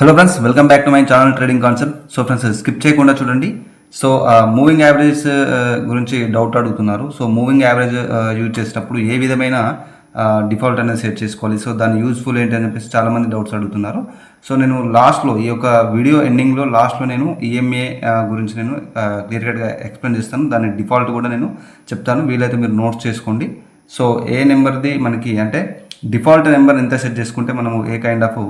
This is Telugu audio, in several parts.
Hello friends, welcome back to my channel trading concept. So friends, skip చేయకుండా చూడండి. సో మూవింగ్ యావరేజ్ గురించి డౌట్ అడుగుతున్నారు. సో మూవింగ్ యావరేజ్ యూజ్ చేసేటప్పుడు ఏ విధమైన డిఫాల్ట్ అనేది సెట్ చేసుకోవాలి, సో దాని యూజ్ఫుల్ ఏంటి అని చెప్పేసి చాలామంది డౌట్స్ అడుగుతున్నారు. సో నేను లాస్ట్లో ఈ యొక్క వీడియో ఎండింగ్లో లాస్ట్లో నేను ఈఎంఏ గురించి నేను క్లియర్ కట్గా ఎక్స్ప్లెయిన్ చేస్తాను. దాని డిఫాల్ట్ కూడా నేను చెప్తాను, వీలైతే మీరు నోట్స్ చేసుకోండి. సో ఏ నెంబర్ది మనకి అంటే డిఫాల్ట్ నెంబర్ ఎంత సెట్ చేసుకుంటే మనము ఏ కైండ్ ఆఫ్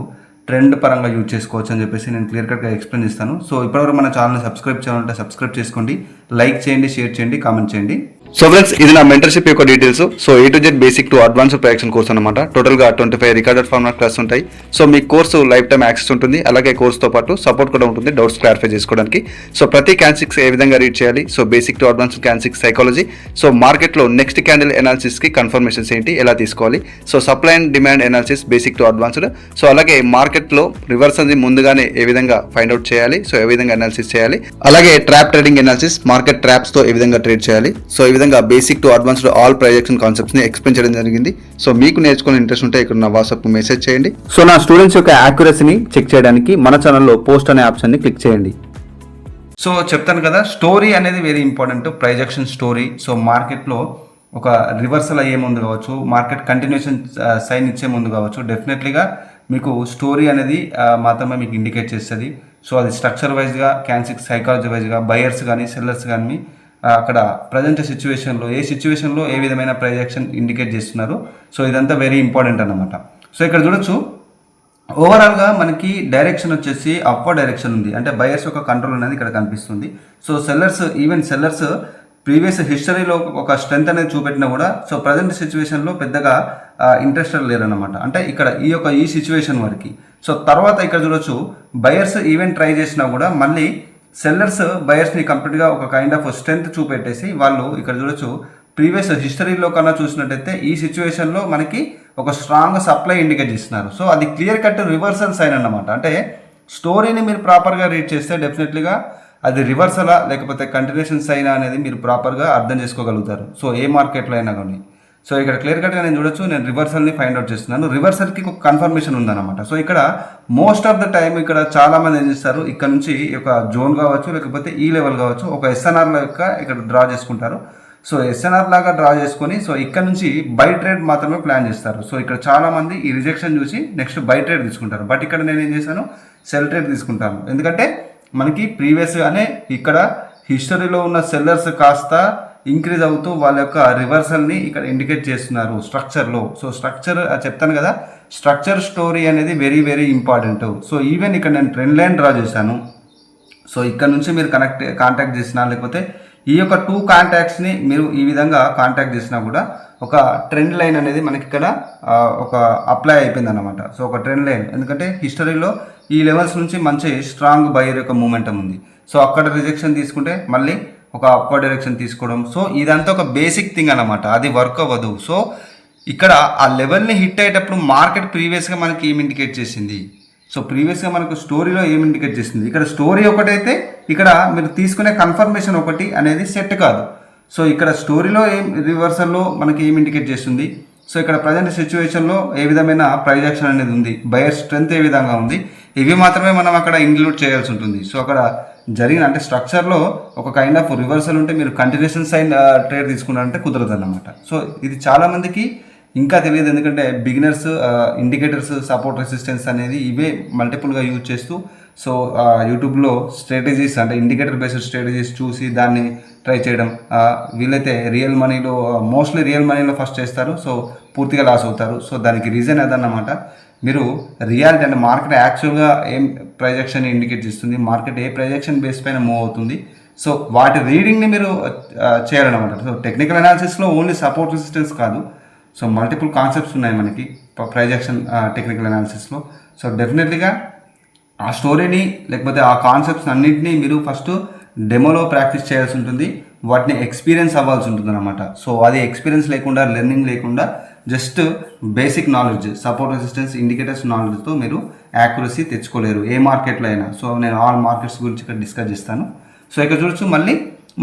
ట్రెండ్ పరంగా యూజ్ చేసుకోవచ్చు అని చెప్పేసి నేను క్లియర్ కట్గా ఎక్స్ప్లెయిన్ చేస్తాను. సో ఇప్పటివరకు మన ఛానల్ని సబ్స్క్రైబ్ చేయాలంటే సబ్స్క్రైబ్ చేసుకోండి, లైక్ చేయండి, షేర్ చేయండి, కామెంట్ చేయండి. సో ఫ్రెండ్స్, ఇది నా మెంటర్షిప్ యొక్క details. So A to Z basic to advanced projection course అనమాట. టోటల్గా 25 రికార్డెడ్ ఫార్మాట్ క్లాస్ ఉంటాయి. సో మీ కోర్సు లైఫ్ టైం యాక్సెస్ ఉంటుంది. అలాగే కోర్స్తో పాటు సపోర్ట్ కూడా ఉంటుంది డౌట్స్ క్లారిఫై చేసుకోవడానికి. సో ప్రతి క్యాన్సిక్స్ ఏ విధంగా రీడ్ చేయాలి, సో బేసిక్ టు అడ్వాన్స్డ్ క్యాన్సిక్స్ సైకాలజీ, సో మార్కెట్లో నెక్స్ట్ క్యాండిల్ ఎనాలిసిస్కి కన్ఫర్మేషన్స్ ఏంటి, ఎలా తీసుకోవాలి, so supply and demand analysis basic to advanced, so అలాగే మార్కెట్లో రివర్సల్ని ముందుగానే ఏ విధంగా ఫైండ్ అవుట్ చేయాలి, సో ఏ విధంగా అనాలిసిస్ చేయాలి, అలాగే ట్రాప్ ట్రేడింగ్ ఎనాలిసిస్, మార్కెట్ ట్రాప్స్తో ఏ విధంగా ట్రేడ్ చేయాలి, సో ఈ విధంగా basic to advanced all projection కాన్సెప్ట్స్ని ఎక్స్ప్లెయిన్ చేయడం జరిగింది. సో మీకు నేర్చుకునే ఇంట్రెస్ట్ ఉంటే ఇక్కడ నా వాట్సాప్కు మెసేజ్ చేయండి. సో నా స్టూడెంట్స్ యొక్క యాక్యురసీని చెక్ చేయడానికి మన ఛానల్లో పోస్ట్ అనే ఆప్షన్ని క్లిక్ చేయండి. సో చెప్తాను కదా, స్టోరీ అనేది very important, projection story. So మార్కెట్లో ఒక రివర్సల్ అయ్యే ముందు కావచ్చు, మార్కెట్ కంటిన్యూషన్ సైన్ ఇచ్చే ముందు కావచ్చు, డెఫినెట్లీగా మీకు స్టోరీ అనేది మాత్రమే మీకు ఇండికేట్ చేస్తుంది. సో అది స్ట్రక్చర్ వైజ్గా, క్యాన్సిక్ సైకాలజీ వైజ్గా, బయర్స్ కానీ సెల్లర్స్ కానీ అక్కడ ప్రజెంట్ సిచ్యువేషన్లో ఏ సిచ్యువేషన్లో ఏ విధమైన ప్రొజెక్షన్ ఇండికేట్ చేస్తున్నారు. సో ఇదంతా వెరీ ఇంపార్టెంట్ అన్నమాట. సో ఇక్కడ చూడొచ్చు, ఓవరాల్గా మనకి డైరెక్షన్ వచ్చేసి అప్వర్డ్ డైరెక్షన్ ఉంది, అంటే బయర్స్ యొక్క కంట్రోల్ అనేది ఇక్కడ కనిపిస్తుంది. సో సెల్లర్స్ ప్రీవియస్ హిస్టరీలో ఒక స్ట్రెంత్ అనేది చూపెట్టినా కూడా సో ప్రజెంట్ సిచ్యువేషన్లో పెద్దగా ఇంట్రెస్టెడ్ లేరన్నమాట. అంటే ఇక్కడ ఈ సిచ్యువేషన్ వరకు. సో తర్వాత ఇక్కడ చూడొచ్చు, బయర్స్ ఈవెన్ ట్రై చేసినా కూడా మళ్ళీ సెల్లర్స్ బయర్స్ని కంప్లీట్గా ఒక కైండ్ ఆఫ్ స్ట్రెంత్ చూపెట్టేసి వాళ్ళు ఇక్కడ చూడొచ్చు, ప్రీవియస్ హిస్టరీలో కన్నా చూసినట్టయితే ఈ సిచ్యువేషన్లో మనకి ఒక స్ట్రాంగ్ సప్లై ఇండికేట్ చేస్తున్నారు. సో అది క్లియర్ కట్ రివర్సల్ సైన్ అన్నమాట. అంటే స్టోరీని మీరు ప్రాపర్గా రీడ్ చేస్తే డెఫినెట్లీగా అది రివర్సలా లేకపోతే కంటిన్యూషన్ సైన్ అనేది మీరు ప్రాపర్గా అర్థం చేసుకోగలుగుతారు. సో ఏ మార్కెట్లో అయినా కానీ. సో ఇక్కడ క్లియర్ కట్గా నేను చూడొచ్చు, నేను రివర్సల్ని ఫైండ్ అవుట్ చేస్తున్నాను. రివర్సల్కి ఒక కన్ఫర్మేషన్ ఉందన్నమాట. సో ఇక్కడ మోస్ట్ ఆఫ్ ద టైం ఇక్కడ చాలామంది ఏం చేస్తారు, ఇక్కడ నుంచి ఒక జోన్ కావచ్చు లేకపోతే ఈ లెవెల్ కావచ్చు, ఒక ఎస్ఎన్ఆర్ లెక్క ఇక్కడ డ్రా చేసుకుంటారు. సో ఎస్ఎన్ఆర్ లాగా డ్రా చేసుకొని సో ఇక్కడ నుంచి బై ట్రేడ్ మాత్రమే ప్లాన్ చేస్తారు. సో ఇక్కడ చాలామంది ఈ రిజెక్షన్ చూసి నెక్స్ట్ బై ట్రేడ్ తీసుకుంటారు. బట్ ఇక్కడ నేను ఏం చేశాను, సెల్ ట్రేడ్ తీసుకుంటాను. ఎందుకంటే మనకి ప్రీవియస్గానే ఇక్కడ హిస్టరీలో ఉన్న సెల్లర్స్ కాస్త ఇంక్రీజ్ అవుతూ వాళ్ళ యొక్క రివర్సల్ని ఇక్కడ ఇండికేట్ చేస్తున్నారు స్ట్రక్చర్లో. సో స్ట్రక్చర్ చెప్తాను కదా, స్ట్రక్చర్ స్టోరీ అనేది very very important. So even ఇక్కడ నేను ట్రెండ్ లైన్ డ్రా చేశాను. సో ఇక్కడ నుంచి మీరు కాంటాక్ట్ చేసినా లేకపోతే ఈ యొక్క 2 కాంటాక్ట్స్ని మీరు ఈ విధంగా కాంటాక్ట్ చేసినా కూడా ఒక ట్రెండ్ లైన్ అనేది మనకి ఇక్కడ ఒక అప్లై అయిపోయింది అనమాట. సో ఒక ట్రెండ్ లైన్, ఎందుకంటే హిస్టరీలో ఈ లెవెల్స్ నుంచి మంచి స్ట్రాంగ్ బయర్ యొక్క మూమెంటం ఉంది. సో అక్కడ రిజెక్షన్ తీసుకుంటే మళ్ళీ ఒక అప్వర్డ్ డైరెక్షన్ తీసుకోవడం. సో ఇదంతా ఒక బేసిక్ థింగ్ అన్నమాట, అది వర్క్ అవ్వదు. సో ఇక్కడ ఆ లెవెల్ని హిట్ అయ్యేటప్పుడు మార్కెట్ ప్రీవియస్గా మనకి ఏం ఇండికేట్ చేసింది, సో ప్రీవియస్గా మనకు స్టోరీలో ఏం ఇండికేట్ చేసింది, ఇక్కడ స్టోరీ ఒకటైతే ఇక్కడ మీరు తీసుకునే కన్ఫర్మేషన్ ఒకటి అనేది సెట్ కాదు. సో ఇక్కడ స్టోరీలో ఏం రివర్సల్లో మనకి ఏం ఇండికేట్ చేస్తుంది, సో ఇక్కడ ప్రజెంట్ సిచ్యువేషన్లో ఏ విధమైన ప్రొజెక్షన్ అనేది ఉంది, బయర్ స్ట్రెంత్ ఏ విధంగా ఉంది, ఇవి మాత్రమే మనం అక్కడ ఇంక్లూడ్ చేయాల్సి ఉంటుంది. సో అక్కడ జరిగిన అంటే స్ట్రక్చర్లో ఒక కైండ్ ఆఫ్ రివర్సల్ ఉంటే మీరు కంటిన్యూషన్ సైన్ ట్రేడ్ తీసుకున్నారంటే కుదరదు అన్నమాట. సో ఇది చాలామందికి ఇంకా తెలియదు, ఎందుకంటే బిగినర్స్ ఇండికేటర్స్, సపోర్ట్, రెసిస్టెన్స్ అనేది ఇవే మల్టిపుల్గా యూజ్ చేస్తూ సో యూట్యూబ్లో స్ట్రాటజీస్ అంటే ఇండికేటర్ బేస్డ్ స్ట్రాటజీస్ చూసి దాన్ని ట్రై చేయడం. వీళ్ళైతే మోస్ట్లీ రియల్ మనీలో ఫస్ట్ చేస్తారు, సో పూర్తిగా లాస్ అవుతారు. సో దానికి రీజన్ అదన్నమాట. మీరు రియాలిటీ అంటే మార్కెట్ యాక్చువల్గా ఏం ప్రొజెక్షన్ ఇండికేట్ చేస్తుంది, మార్కెట్ ఏ ప్రొజెక్షన్ బేస్ పైన మూవ్ అవుతుంది, సో వాటి రీడింగ్ని మీరు చేయాలన్నమాట. సో టెక్నికల్ అనాలిసిస్లో ఓన్లీ సపోర్ట్ రెసిస్టెన్స్ కాదు, సో మల్టిపుల్ కాన్సెప్ట్స్ ఉన్నాయి మనకి ప్రొజెక్షన్ టెక్నికల్ అనాలిసిస్లో. సో డెఫినెట్లీగా ఆ స్టోరీని లేకపోతే ఆ కాన్సెప్ట్స్ అన్నింటినీ మీరు ఫస్ట్ డెమోలో ప్రాక్టీస్ చేయాల్సి ఉంటుంది, వాటిని ఎక్స్పీరియన్స్ అవ్వాల్సి ఉంటుంది అనమాట. సో అది ఎక్స్పీరియన్స్ లేకుండా, లెర్నింగ్ లేకుండా just basic knowledge, support resistance, indicators నాలెడ్జ్తో మీరు యాక్యురసీ తెచ్చుకోలేరు ఏ మార్కెట్లో అయినా. సో నేను ఆల్ మార్కెట్స్ గురించి ఇక్కడ డిస్కస్ చేస్తాను. సో ఇక్కడ చూడొచ్చు, మళ్ళీ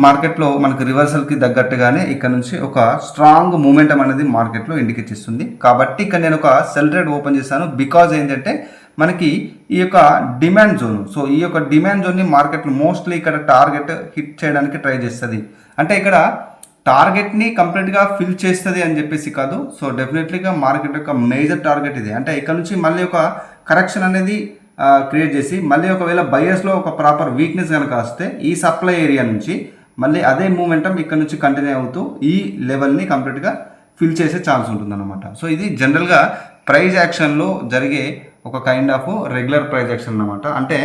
మార్కెట్లో మనకు రివర్సల్కి తగ్గట్టుగానే ఇక్కడ నుంచి ఒక స్ట్రాంగ్ మూమెంటం అనేది మార్కెట్లో ఇండికేట్ చేస్తుంది. కాబట్టి ఇక్కడ నేను ఒక సెల్ ట్రేడ్ ఓపెన్ చేశాను. బికాజ్ ఏంటంటే మనకి ఈ యొక్క డిమాండ్ జోన్. సో ఈ యొక్క డిమాండ్ జోన్ని మార్కెట్లో మోస్ట్లీ ఇక్కడ టార్గెట్ హిట్ చేయడానికి ట్రై చేస్తుంది. అంటే ఇక్కడ టార్గెట్ని కంప్లీట్గా ఫిల్ చేస్తుంది అని చెప్పేసి కాదు. సో డెఫినెట్లీగా మార్కెట్ యొక్క మేజర్ టార్గెట్ ఇది. అంటే ఇక్కడ నుంచి మళ్ళీ ఒక కరెక్షన్ అనేది క్రియేట్ చేసి మళ్ళీ ఒకవేళ బయర్స్లో ఒక ప్రాపర్ వీక్నెస్ కనుక వస్తే ఈ సప్లై ఏరియా నుంచి మళ్ళీ అదే మూమెంటం ఇక్కడ నుంచి కంటిన్యూ అవుతూ ఈ లెవెల్ని కంప్లీట్గా ఫిల్ చేసే ఛాన్స్ ఉంటుందన్నమాట. సో ఇది జనరల్గా ప్రైజ్ యాక్షన్లో జరిగే ఒక kind of regular price action అన్నమాట. అంటే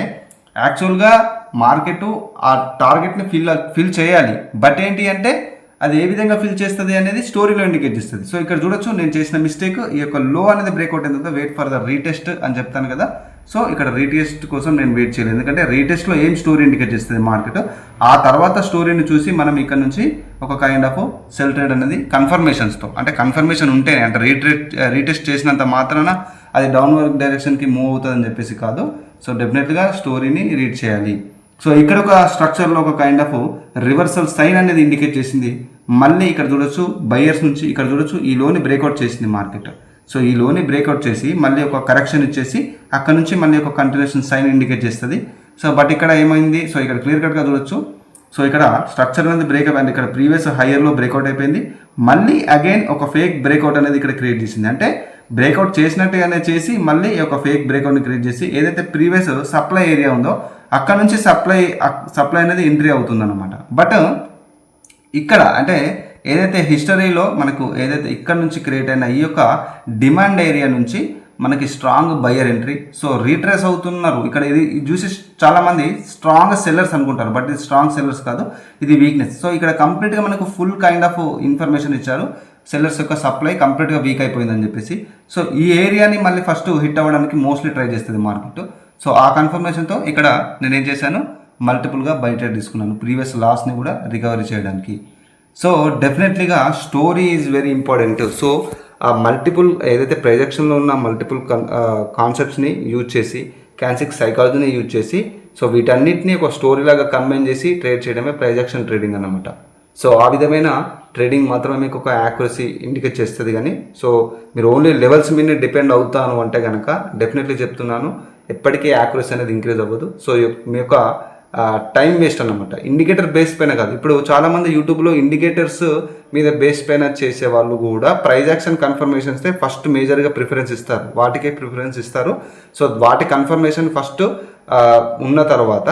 యాక్చువల్గా మార్కెట్ ఆ టార్గెట్ని ఫిల్ చేయాలి, బట్ ఏంటి అంటే అది ఏ విధంగా ఫిల్ చేస్తుంది అనేది స్టోరీలో ఇండికేట్ చేస్తుంది. సో ఇక్కడ చూడొచ్చు నేను చేసిన మిస్టేక్, ఈ యొక్క లో అనేది బ్రేక్అవుట్ అయిన తర్వాత వెయిట్ ఫర్ ద రీటెస్ట్ అని చెప్తాను కదా. సో ఇక్కడ రీటెస్ట్ కోసం నేను వెయిట్ చేయలేదు, ఎందుకంటే రీటెస్ట్లో ఏం స్టోరీ ఇండికేట్ చేస్తుంది మార్కెట్, ఆ తర్వాత స్టోరీని చూసి మనం ఇక్కడ నుంచి ఒక కైండ్ ఆఫ్ సెల్ ట్రేడ్ అనేది కన్ఫర్మేషన్స్తో, అంటే కన్ఫర్మేషన్ ఉంటేనే, అంటే రీటెస్ట్ చేసినంత మాత్రాన అది డౌన్వర్డ్ డైరెక్షన్కి మూవ్ అవుతుందని చెప్పేసి కాదు. సో డెఫినెట్గా స్టోరీని రీడ్ చేయాలి. సో ఇక్కడ ఒక స్ట్రక్చర్లో ఒక కైండ్ ఆఫ్ రివర్సల్ సైన్ అనేది ఇండికేట్ చేసింది. మళ్ళీ ఇక్కడ చూడొచ్చు బయర్స్ నుంచి, ఇక్కడ చూడొచ్చు ఈ లోని బ్రేక్అవుట్ చేసింది మార్కెట్. సో ఈ లోని బ్రేక్అవుట్ చేసి మళ్ళీ ఒక కరెక్షన్ ఇచ్చేసి అక్కడ నుంచి మళ్ళీ ఒక కంటిన్యూషన్ సైన్ ఇండికేట్ చేస్తుంది. సో బట్ ఇక్కడ ఏమైంది, సో ఇక్కడ క్లియర్ కట్గా చూడొచ్చు. సో ఇక్కడ స్ట్రక్చర్ అనేది బ్రేక్అప్ అయింది, ఇక్కడ ప్రీవియస్ హైయర్లో బ్రేక్అవుట్ అయిపోయింది, మళ్ళీ అగైన్ ఒక ఫేక్ బ్రేక్అవుట్ అనేది ఇక్కడ క్రియేట్ చేసింది. అంటే బ్రేక్అవుట్ చేసినట్టుగానే చేసి మళ్ళీ ఒక ఫేక్ బ్రేక్అవుట్ని క్రియేట్ చేసి ఏదైతే ప్రీవియస్ సప్లై ఏరియా ఉందో అక్కడ నుంచి సప్లై అనేది ఎంట్రీ అవుతుందన్నమాట. బట్ ఇక్కడ అంటే ఏదైతే హిస్టరీలో మనకు ఏదైతే ఇక్కడ నుంచి క్రియేట్ అయిన ఈ యొక్క డిమాండ్ ఏరియా నుంచి మనకి strong buyer entry. So retrace అవుతున్నారు. ఇక్కడ ఇది చూసి చాలామంది స్ట్రాంగ్ సెల్లర్స్ అనుకుంటారు, బట్ ఇది స్ట్రాంగ్ సెల్లర్స్ కాదు, ఇది వీక్నెస్. సో ఇక్కడ కంప్లీట్గా మనకు ఫుల్ కైండ్ ఆఫ్ ఇన్ఫర్మేషన్ ఇచ్చారు, సెల్లర్స్ యొక్క సప్లై కంప్లీట్గా వీక్ అయిపోయిందని చెప్పేసి. సో ఈ ఏరియాని మళ్ళీ ఫస్ట్ హిట్ అవ్వడానికి మోస్ట్లీ ట్రై చేస్తుంది మార్కెట్. సో ఆ కన్ఫర్మేషన్తో ఇక్కడ నేనేం చేశాను, మల్టిపుల్గా బై ట్రేడ్ తీసుకున్నాను ప్రీవియస్ లాస్ని కూడా రికవరీ చేయడానికి. సో డెఫినెట్లీగా story is very important. So ఆ మల్టిపుల్ ఏదైతే ప్రొజెక్షన్లో ఉన్న మల్టిపుల్ కాన్సెప్ట్స్ని యూజ్ చేసి, క్యాన్సిక్ సైకాలజీని యూజ్ చేసి, సో వీటన్నిటిని ఒక స్టోరీ లాగా కంబైన్ చేసి ట్రేడ్ చేయడమే ప్రొజెక్షన్ ట్రేడింగ్ అన్నమాట. సో ఆ విధమైన ట్రేడింగ్ మాత్రమే మీకు ఒక యాక్యురసీ ఇండికేట్ చేస్తుంది. కానీ సో మీరు ఓన్లీ లెవెల్స్ మీద డిపెండ్ అవుతాను అంటే కనుక డెఫినెట్లీ చెప్తున్నాను, ఎప్పటికీ యాక్యురసీ అనేది ఇంక్రీజ్ అవ్వదు. సో మీ యొక్క టైం వేస్ట్ అన్నమాట. ఇండికేటర్ బేస్ పైన కాదు. ఇప్పుడు చాలామంది యూట్యూబ్లో ఇండికేటర్స్ మీద బేస్ పైన చేసే వాళ్ళు కూడా ప్రైజ్ యాక్షన్ కన్ఫర్మేషన్స్తే ఫస్ట్ మేజర్గా ప్రిఫరెన్స్ ఇస్తారు, వాటికే ప్రిఫరెన్స్ ఇస్తారు. సో వాటి కన్ఫర్మేషన్ ఫస్ట్ ఉన్న తర్వాత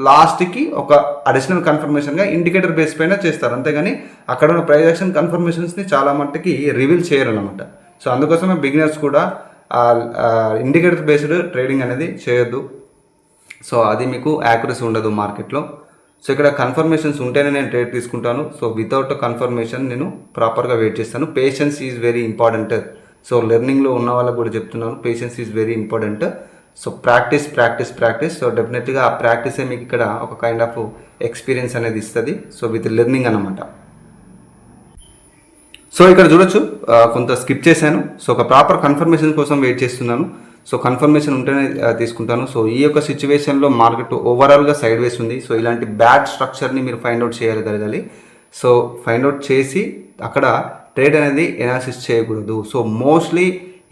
లాస్ట్కి ఒక అడిషనల్ కన్ఫర్మేషన్గా ఇండికేటర్ బేస్ పైన చేస్తారు. అంతేగాని అక్కడ ఉన్న ప్రైజ్ యాక్షన్ కన్ఫర్మేషన్స్ని చాలా మట్టుకి రివీల్ చేయరు అనమాట. సో అందుకోసమే బిగినర్స్ కూడా ఇండికేటర్ బేస్డ్ ట్రేడింగ్ అనేది చేయొద్దు. సో అది మీకు యాక్యురసీ ఉండదు మార్కెట్లో. సో ఇక్కడ కన్ఫర్మేషన్స్ ఉంటేనే నేను ట్రేడ్ తీసుకుంటాను. సో వితౌట్ కన్ఫర్మేషన్ నేను ప్రాపర్గా వెయిట్ చేస్తాను. Patience is very important. So లెర్నింగ్లో ఉన్న వాళ్ళకు కూడా చెప్తున్నాను, patience is very important. So practice. So డెఫినెట్గా ఆ ప్రాక్టీసే మీకు ఇక్కడ ఒక కైండ్ ఆఫ్ ఎక్స్పీరియన్స్ అనేది ఇస్తుంది. సో విత్ లెర్నింగ్ అనమాట. సో ఇక్కడ చూడొచ్చు కొంత స్కిప్ చేశాను. సో ఒక ప్రాపర్ కన్ఫర్మేషన్ కోసం వెయిట్ చేస్తున్నాను. సో కన్ఫర్మేషన్ ఉంటేనే తీసుకుంటాను. సో ఈ యొక్క సిచ్యువేషన్లో మార్కెట్ ఓవరాల్గా సైడ్ వేస్ ఉంది. సో ఇలాంటి బ్యాడ్ స్ట్రక్చర్ని మీరు ఫైండ్ అవుట్ చేయగలగాలి. సో ఫైండ్ అవుట్ చేసి అక్కడ ట్రేడ్ అనేది ఎనాలిసిస్ చేయకూడదు. సో మోస్ట్లీ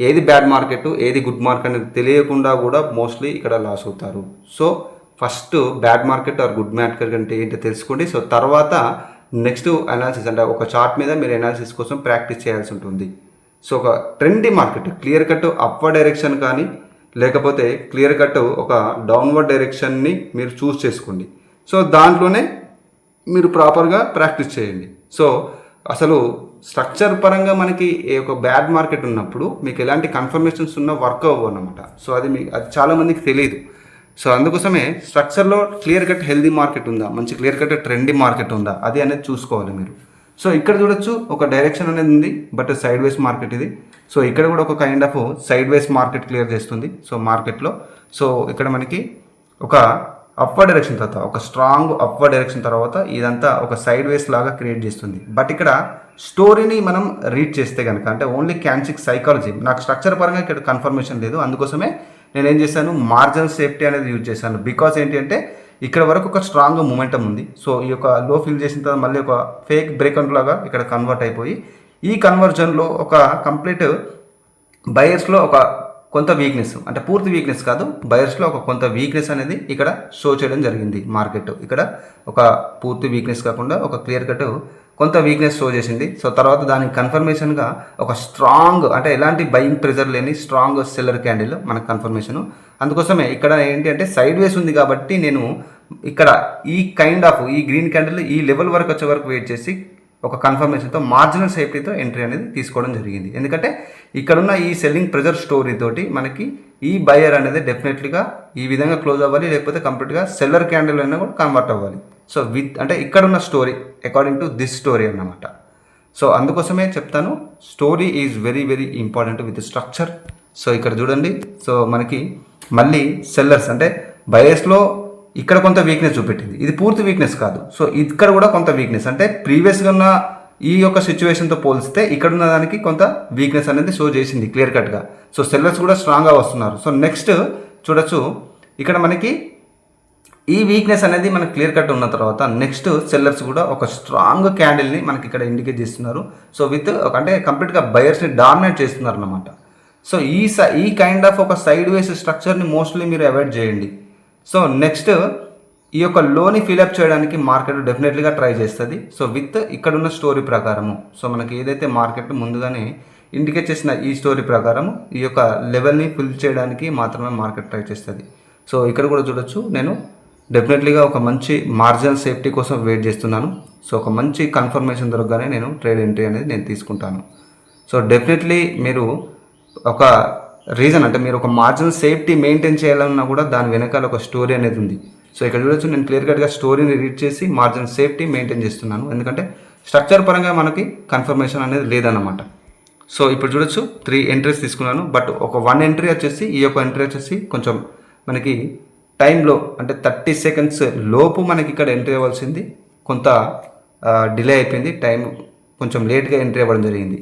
ఏది బ్యాడ్ మార్కెట్ ఏది గుడ్ మార్కెట్ అనేది తెలియకుండా కూడా మోస్ట్లీ ఇక్కడ లాస్ అవుతారు. So first bad market or good market అంటే ఏంటో తెలుసుకోండి. సో తర్వాత నెక్స్ట్ అనాలిసిస్, అంటే ఒక చార్ట్ మీద మీరు అనాలిసిస్ కోసం ప్రాక్టీస్ చేయాల్సి ఉంటుంది. సో ఒక trendy market clear cut upward direction కానీ లేకపోతే క్లియర్ కట్ ఒక డౌన్వర్డ్ డైరెక్షన్ని మీరు చూస్ చేసుకోండి. సో దాంట్లోనే మీరు ప్రాపర్గా ప్రాక్టీస్ చేయండి. సో అసలు స్ట్రక్చర్ పరంగా మనకి ఒక బ్యాడ్ మార్కెట్ ఉన్నప్పుడు మీకు ఎలాంటి కన్ఫర్మేషన్స్ ఉన్నా వర్క్ అవ్వవు అన్నమాట. సో అది చాలామందికి తెలియదు. సో అందుకోసమే స్ట్రక్చర్లో క్లియర్ కట్ హెల్దీ మార్కెట్ ఉందా, మంచి క్లియర్ కట్ ట్రెండీ మార్కెట్ ఉందా అది అనేది చూసుకోవాలి మీరు. సో ఇక్కడ చూడొచ్చు ఒక డైరెక్షన్ అనేది ఉంది, బట్ సైడ్ వేస్ మార్కెట్ ఇది. సో ఇక్కడ కూడా ఒక kind of side ways market clear చేస్తుంది. సో మార్కెట్లో సో ఇక్కడ మనకి ఒక అప్వర్డ్ డైరెక్షన్ తర్వాత ఒక స్ట్రాంగ్ అప్వర్డ్ డైరెక్షన్ తర్వాత ఇదంతా ఒక సైడ్ వేస్ లాగా క్రియేట్ చేస్తుంది. బట్ ఇక్కడ స్టోరీని మనం రీడ్ చేస్తే కనుక, అంటే ఓన్లీ క్యాన్సిక్ సైకాలజీ, నాకు స్ట్రక్చర్ పరంగా ఇక్కడ కన్ఫర్మేషన్ లేదు. అందుకోసమే నేను ఏం చేశాను, మార్జినల్ సేఫ్టీ అనేది యూజ్ చేశాను. బికాస్ ఏంటి అంటే ఇక్కడ వరకు ఒక స్ట్రాంగ్ మూమెంటం ఉంది. సో ఈ యొక్క లో ఫిల్ చేసిన తర్వాత మళ్ళీ ఒక ఫేక్ బ్రేక్అవుట్ లాగా ఇక్కడ కన్వర్ట్ అయిపోయి ఈ కన్వర్జన్లో ఒక కంప్లీట్ బయర్స్లో ఒక కొంత వీక్నెస్, అంటే పూర్తి వీక్నెస్ కాదు, బయర్స్లో ఒక కొంత వీక్నెస్ అనేది ఇక్కడ షో చేయడం జరిగింది మార్కెట్. ఇక్కడ ఒక పూర్తి వీక్నెస్ కాకుండా ఒక క్లియర్ కట్ కొంత వీక్నెస్ షో చేసింది. సో తర్వాత దానికి కన్ఫర్మేషన్గా ఒక స్ట్రాంగ్, అంటే ఎలాంటి బయింగ్ ప్రెజర్ లేని స్ట్రాంగ్ సెల్లర్ క్యాండిల్ మనకు కన్ఫర్మేషన్. అందుకోసమే ఇక్కడ ఏంటి అంటే సైడ్ వేస్ ఉంది కాబట్టి నేను ఇక్కడ ఈ కైండ్ ఆఫ్ ఈ గ్రీన్ క్యాండిల్ ఈ లెవెల్ వరకు వచ్చే వరకు వెయిట్ చేసి ఒక కన్ఫర్మేషన్తో మార్జినల్ సేఫ్టీతో ఎంట్రీ అనేది తీసుకోవడం జరిగింది. ఎందుకంటే ఇక్కడున్న ఈ సెల్లింగ్ ప్రెజర్ స్టోరీ తోటి మనకి ఈ బయర్ అనేది డెఫినెట్లీగా ఈ విధంగా క్లోజ్ అవ్వాలి, లేకపోతే కంప్లీట్గా సెల్లర్ క్యాండిల్ అయినా కూడా కన్వర్ట్ అవ్వాలి. సో అంటే ఇక్కడున్న story according to this story అన్నమాట. సో అందుకోసమే చెప్తాను, story is very very important with structure. So ఇక్కడ చూడండి, సో మనకి మళ్ళీ సెల్లర్స్ అంటే బయర్స్లో ఇక్కడ కొంత వీక్నెస్ చూపెట్టింది, ఇది పూర్తి వీక్నెస్ కాదు. సో ఇక్కడ కూడా కొంత వీక్నెస్, అంటే ప్రీవియస్గా ఉన్న ఈ యొక్క సిచ్యువేషన్తో పోలిస్తే ఇక్కడ ఉన్న దానికి కొంత వీక్నెస్ అనేది షో చేసింది క్లియర్ కట్గా. సో సెల్లర్స్ కూడా స్ట్రాంగ్గా వస్తున్నారు. సో నెక్స్ట్ చూడొచ్చు, ఇక్కడ మనకి ఈ వీక్నెస్ అనేది మనకి క్లియర్ కట్ ఉన్న తర్వాత నెక్స్ట్ సెల్లర్స్ కూడా ఒక స్ట్రాంగ్ క్యాండిల్ని మనకి ఇక్కడ ఇండికేట్ చేస్తున్నారు. సో విత్ అంటే కంప్లీట్గా బయర్స్ని డామినేట్ చేస్తున్నారు అన్నమాట. సో ఈ కైండ్ ఆఫ్ ఒక సైడ్ వేస్ స్ట్రక్చర్ని మోస్ట్లీ మీరు అవాయిడ్ చేయండి. సో నెక్స్ట్ ఈ యొక్క లోని ఫిల్అప్ చేయడానికి మార్కెట్ డెఫినెట్లీగా ట్రై చేస్తుంది. సో విత్ ఇక్కడున్న స్టోరీ ప్రకారము, సో మనకి ఏదైతే మార్కెట్ ముందుగానే ఇండికేట్ చేసిన ఈ స్టోరీ ప్రకారం ఈ యొక్క లెవెల్ని ఫిల్ చేయడానికి మాత్రమే మార్కెట్ ట్రై చేస్తుంది. సో ఇక్కడ కూడా చూడొచ్చు, నేను డెఫినెట్లీగా ఒక మంచి మార్జినల్ సేఫ్టీ కోసం వెయిట్ చేస్తున్నాను. సో ఒక మంచి కన్ఫర్మేషన్ దొరకగానే నేను ట్రేడ్ ఎంట్రీ అనేది నేను తీసుకుంటాను. సో డెఫినెట్లీ మీరు ఒక రీజన్, అంటే మీరు ఒక మార్జినల్ సేఫ్టీ మెయింటైన్ చేయాలన్నా కూడా దాని వెనకాల ఒక స్టోరీ అనేది ఉంది. సో ఇక్కడ చూడొచ్చు, నేను క్లియర్ కట్గా స్టోరీని రీడ్ చేసి మార్జినల్ సేఫ్టీ మెయింటైన్ చేస్తున్నాను. ఎందుకంటే స్ట్రక్చర్ పరంగా మనకి కన్ఫర్మేషన్ అనేది లేదన్నమాట. సో ఇప్పుడు చూడొచ్చు 3 ఎంట్రీస్ తీసుకున్నాను, బట్ ఒక 1 ఎంట్రీ వచ్చేసి ఈ యొక్క ఎంట్రీ వచ్చేసి కొంచెం మనకి టైంలో అంటే 30 సెకండ్స్ లోపు మనకి ఇక్కడ ఎంట్రీ అవ్వాల్సింది కొంత డిలే అయిపోయింది, టైం కొంచెం లేట్గా ఎంట్రీ అవ్వడం జరిగింది.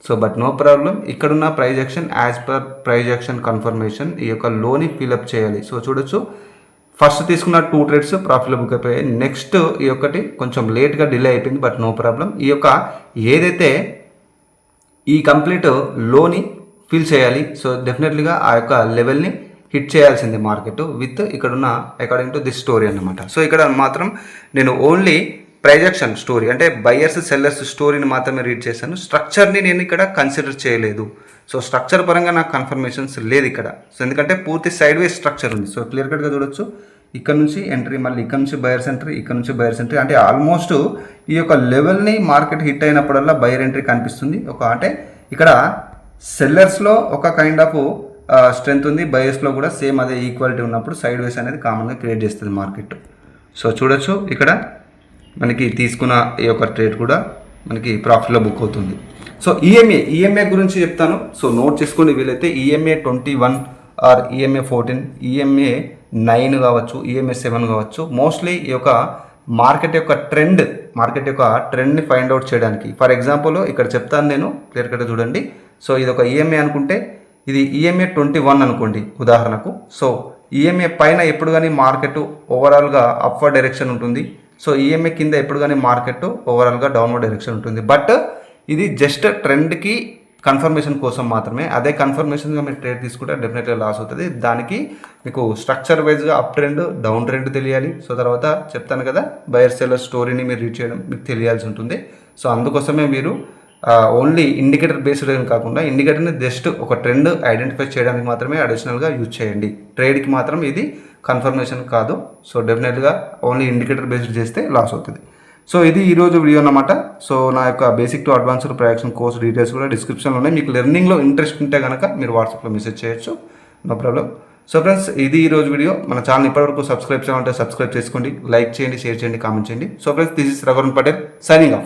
సో బట్ నో ప్రాబ్లం, ఇక్కడున్న price action as per price action confirmation ఈ యొక్క లోని ఫిల్అప్ చేయాలి. సో చూడొచ్చు, ఫస్ట్ తీసుకున్న 2 ట్రేడ్స్ ప్రాఫిట్లో బుక్ అయిపోయాయి. నెక్స్ట్ ఈ ఒక్కటి కొంచెం లేట్గా డిలే అయిపోయింది, బట్ నో ప్రాబ్లం. ఈ యొక్క ఏదైతే ఈ కంప్లీట్ లోని ఫిల్ చేయాలి, సో డెఫినెట్లీగా ఆ యొక్క లెవెల్ని హిట్ చేయాల్సింది మార్కెట్ విత్ ఇక్కడున్న అకార్డింగ్ టు దిస్ స్టోరీ అన్నమాట. సో ఇక్కడ మాత్రం నేను ఓన్లీ ప్రైజెక్షన్ స్టోరీ అంటే బయర్స్ సెల్లర్స్ స్టోరీని మాత్రమే రీడ్ చేశాను, స్ట్రక్చర్ని నేను ఇక్కడ కన్సిడర్ చేయలేదు. సో స్ట్రక్చర్ పరంగా నాకు కన్ఫర్మేషన్స్ లేదు ఇక్కడ. సో ఎందుకంటే పూర్తి సైడ్ వేస్ స్ట్రక్చర్ ఉంది. సో క్లియర్ కట్గా చూడొచ్చు, ఇక్కడ నుంచి ఎంట్రీ, మళ్ళీ ఇక్కడ నుంచి బయర్స్ ఎంట్రీ, ఇక్కడ నుంచి బయర్స్ ఎంట్రీ, అంటే ఆల్మోస్ట్ ఈ యొక్క లెవెల్ని మార్కెట్ హిట్ అయినప్పుడల్లా బయర్ ఎంట్రీ కనిపిస్తుంది. అంటే ఇక్కడ సెల్లర్స్లో ఒక కైండ్ ఆఫ్ స్ట్రెంత్ ఉంది, బయర్స్లో కూడా సేమ్ అదే ఈక్వాలిటీ ఉన్నప్పుడు సైడ్ వేస్ అనేది కామన్గా క్రియేట్ చేస్తుంది మార్కెట్. సో చూడొచ్చు, ఇక్కడ మనకి తీసుకున్న ఈ యొక్క ట్రేడ్ కూడా మనకి ప్రాఫిట్లో బుక్ అవుతుంది. సో ఈఎంఏ గురించి చెప్తాను. సో నోట్ చేసుకోండి వీలైతే. ఈఎంఏ 21 ఆర్ ఈఎంఏ 14, ఈఎంఏ 9 కావచ్చు, ఈఎంఏ 7 కావచ్చు. మోస్ట్లీ ఈ యొక్క మార్కెట్ యొక్క ట్రెండ్ని ఫైండ్ అవుట్ చేయడానికి. ఫర్ ఎగ్జాంపుల్ ఇక్కడ చెప్తాను నేను, క్లియర్ కట్గా చూడండి. సో ఇది ఒక ఈఎంఏ అనుకుంటే ఇది ఈఎంఏ 21 అనుకోండి ఉదాహరణకు. సో ఈఎంఏ పైన ఎప్పుడు కానీ మార్కెట్ ఓవరాల్గా అప్వర్డ్ డైరెక్షన్ ఉంటుంది. సో ఈఎంఏ కింద ఎప్పుడు కానీ మార్కెట్ ఓవరాల్గా డౌన్వర్డ్ డైరెక్షన్ ఉంటుంది. బట్ ఇది జస్ట్ ట్రెండ్కి కన్ఫర్మేషన్ కోసం మాత్రమే. అదే కన్ఫర్మేషన్గా మీరు ట్రేడ్ తీసుకుంటే డెఫినెట్గా లాస్ అవుతుంది. దానికి మీకు స్ట్రక్చర్ వైజ్గా అప్ ట్రెండ్ డౌన్ ట్రెండ్ తెలియాలి. సో తర్వాత చెప్తాను కదా, బయర్ సెల్లర్ స్టోరీని మీరు రీడ్ చేయడం మీకు తెలియాల్సి ఉంటుంది. సో అందుకోసమే మీరు ఓన్లీ ఇండికేటర్ బేస్డ్ కాకుండా ఇండికేటర్ని జస్ట్ ఒక ట్రెండ్ ఐడెంటిఫై చేయడానికి మాత్రమే అడిషనల్గా యూజ్ చేయండి. ట్రేడ్కి మాత్రం ఇది కన్ఫర్మేషన్ కాదు. సో డెఫినెట్గా ఓన్లీ ఇండికేటర్ బేస్డ్ చేస్తే లాస్ అవుతుంది. సో ఇది ఈరోజు వీడియో అన్నమాట. సో నా యొక్క basic to advanced production course details కూడా డిస్క్రిప్షన్లో ఉన్నాయి. మీకు లెర్నింగ్లో ఇంట్రెస్ట్ ఉంటే కనుక మీరు వాట్సాప్లో మెసేజ్ చేయొచ్చు, నో ప్రాబ్లం. సో ఫ్రెండ్స్, ఇది ఈరోజు వీడియో. మన ఛానల్ ఇప్పటివరకు సబ్స్క్రైబ్ చేయాలంటే సబ్స్క్రైబ్ చేసుకోండి, లైక్ చేయండి, షేర్ చేయండి, కామెంట్ చేయండి. So friends, this is Raghuvaran Patel signing off.